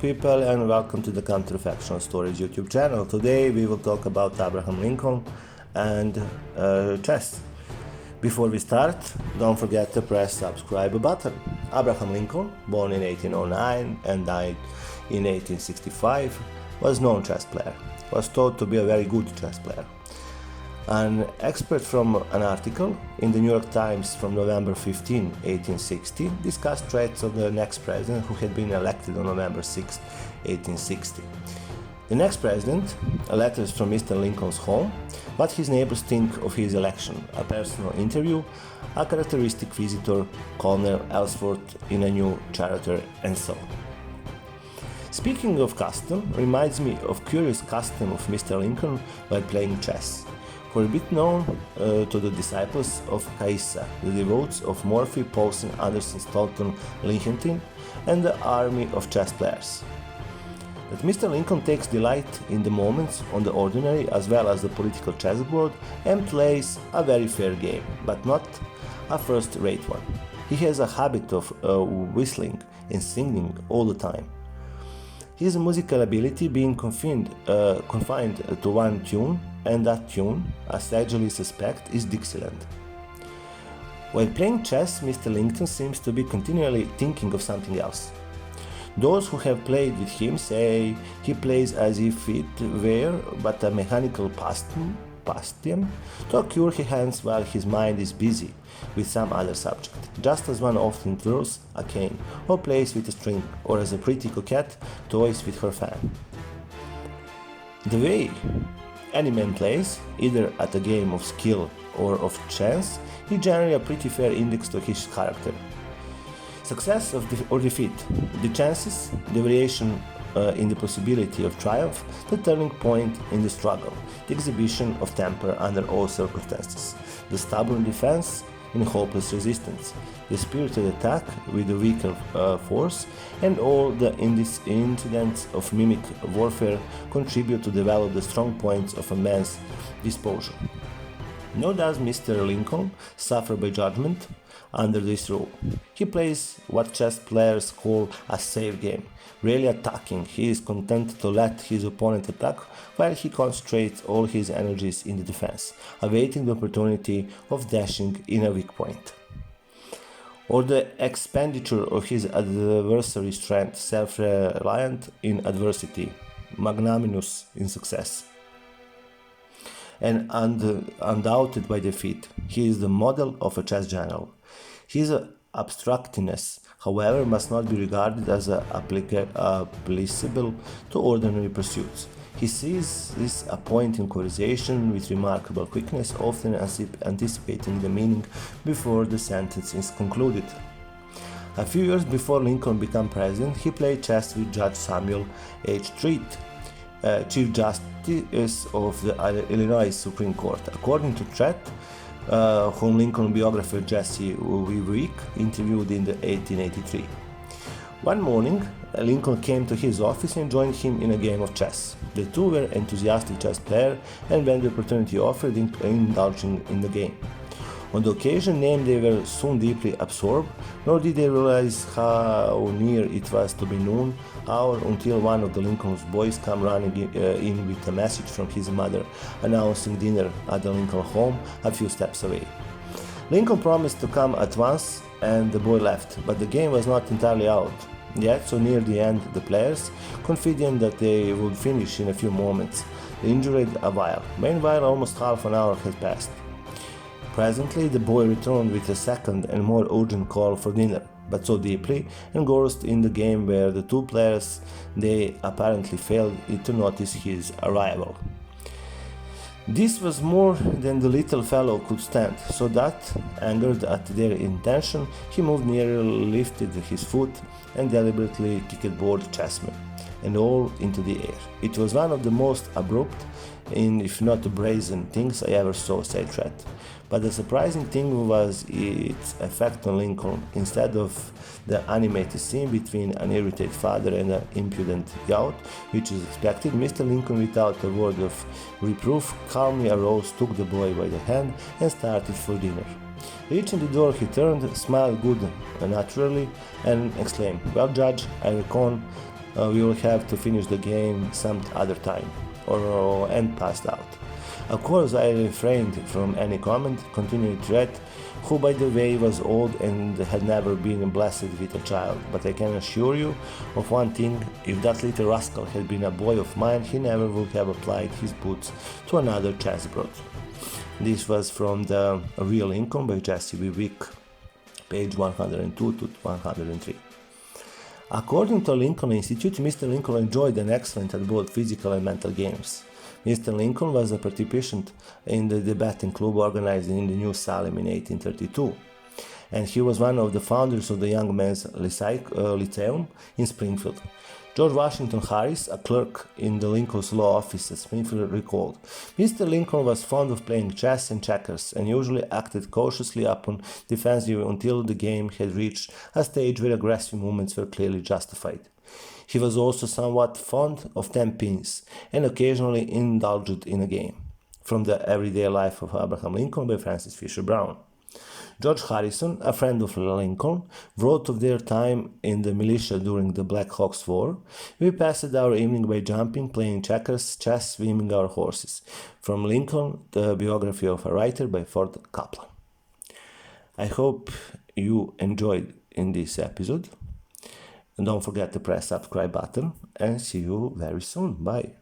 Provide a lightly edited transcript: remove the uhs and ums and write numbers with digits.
people, and welcome to the Counterfactual Stories YouTube channel. Today we will talk about Abraham Lincoln and chess. Before we start, don't forget to press subscribe button. Abraham Lincoln, born in 1809 and died in 1865, was a known chess player. Was thought to be a very good chess player. An expert from an article in the New York Times from November 15, 1860, discussed threats of the next president who had been elected on November 6, 1860. The next president, letters from Mr. Lincoln's home, what his neighbors think of his election, a personal interview, a characteristic visitor, Colonel Ellsworth in a new charter, and so on. Speaking of custom, reminds me of curious custom of Mr. Lincoln while playing chess. For a bit known to the disciples of Caissa, the devotees of Morphy, Paulsen, Anderson, Stoughton, Lichtenstein, and the army of chess players. That Mr. Lincoln takes delight in the moments on the ordinary as well as the political chessboard and plays a very fair game, but not a first-rate one. He has a habit of whistling and singing all the time. His musical ability being confined to one tune, and that tune, I sagely suspect, is Dixieland. While playing chess, Mr. Lincoln seems to be continually thinking of something else. Those who have played with him say he plays as if it were but a mechanical pastime to occupy his hands while his mind is busy with some other subject, just as one often twirls a cane or plays with a string, or as a pretty coquette toys with her fan. The way any man plays, either at a game of skill or of chance, is generally a pretty fair index to his character. Success or defeat, the chances, the variation in the possibility of triumph, the turning point in the struggle, the exhibition of temper under all circumstances, the stubborn defense in hopeless resistance, the spirited attack with the weaker force, and all the incidents of mimic warfare contribute to develop the strong points of a man's disposal. Nor does Mr. Lincoln suffer by judgment under this rule. He plays what chess players call a safe game, rarely attacking. He is content to let his opponent attack while he concentrates all his energies in the defense, awaiting the opportunity of dashing in a weak point. Or the expenditure of his adversary's strength, self-reliant in adversity, magnanimous in success, and undoubted by defeat. He is the model of a chess general. His abstractness, however, must not be regarded as applicable to ordinary pursuits. He sees this a point in conversation with remarkable quickness, often anticipating the meaning before the sentence is concluded. A few years before Lincoln became president, he played chess with Judge Samuel H. Treat, Chief Justice of the Illinois Supreme Court. According to Treat, whom Lincoln biographer Jesse Wick interviewed in 1883. One morning, Lincoln came to his office and joined him in a game of chess. The two were enthusiastic chess players, and when the opportunity offered, indulging in the game. On the occasion named, they were soon deeply absorbed, nor did they realize how near it was to be noon hour until one of the Lincoln's boys came running in with a message from his mother announcing dinner at the Lincoln home a few steps away. Lincoln promised to come at once, and the boy left, but the game was not entirely out yet, so near the end the players, confident that they would finish in a few moments, lingered a while. Meanwhile, almost half an hour had passed. Presently, the boy returned with a second and more urgent call for dinner, but so deeply engrossed in the game where the two players, they apparently failed to notice his arrival. This was more than the little fellow could stand, so that, angered at their intention, he moved nearer, lifted his foot, and deliberately kicked both chessmen, and all into the air. It was one of the most abrupt, if not brazen, things I ever saw, said Treat. But the surprising thing was its effect on Lincoln. Instead of the animated scene between an irritated father and an impudent youth, which is expected, Mr. Lincoln, without a word of reproof, calmly arose, took the boy by the hand, and started for dinner. Reaching the door, he turned, smiled good naturally, and exclaimed, "Well, Judge, I reckon we will have to finish the game some other time, or and passed out. Of course, I refrained from any comment, continuing Red, who by the way was old and had never been blessed with a child. But I can assure you of one thing, if that little rascal had been a boy of mine, he never would have applied his boots to another chessboard. This was from The Real Lincoln by Jesse B. Wick, page 102 to 103. According to Lincoln Institute, Mr. Lincoln enjoyed and excellent at both physical and mental games. Mr. Lincoln was a participant in the debating club organized in the New Salem in 1832, and he was one of the founders of the Young Men's Lyceum in Springfield. George Washington Harris, a clerk in the Lincoln's law office at Springfield, recalled, Mr. Lincoln was fond of playing chess and checkers and usually acted cautiously upon defensive until the game had reached a stage where aggressive movements were clearly justified. He was also somewhat fond of 10 pins and occasionally indulged in a game. From the Everyday Life of Abraham Lincoln by Francis Fisher Brown. George Harrison, a friend of Lincoln, wrote of their time in the militia during the Black Hawk's War. We passed our evening by jumping, playing checkers, chess, swimming our horses. From Lincoln, the biography of a writer by Ford Kaplan. I hope you enjoyed in this episode. And don't forget to press subscribe button and see you very soon. Bye.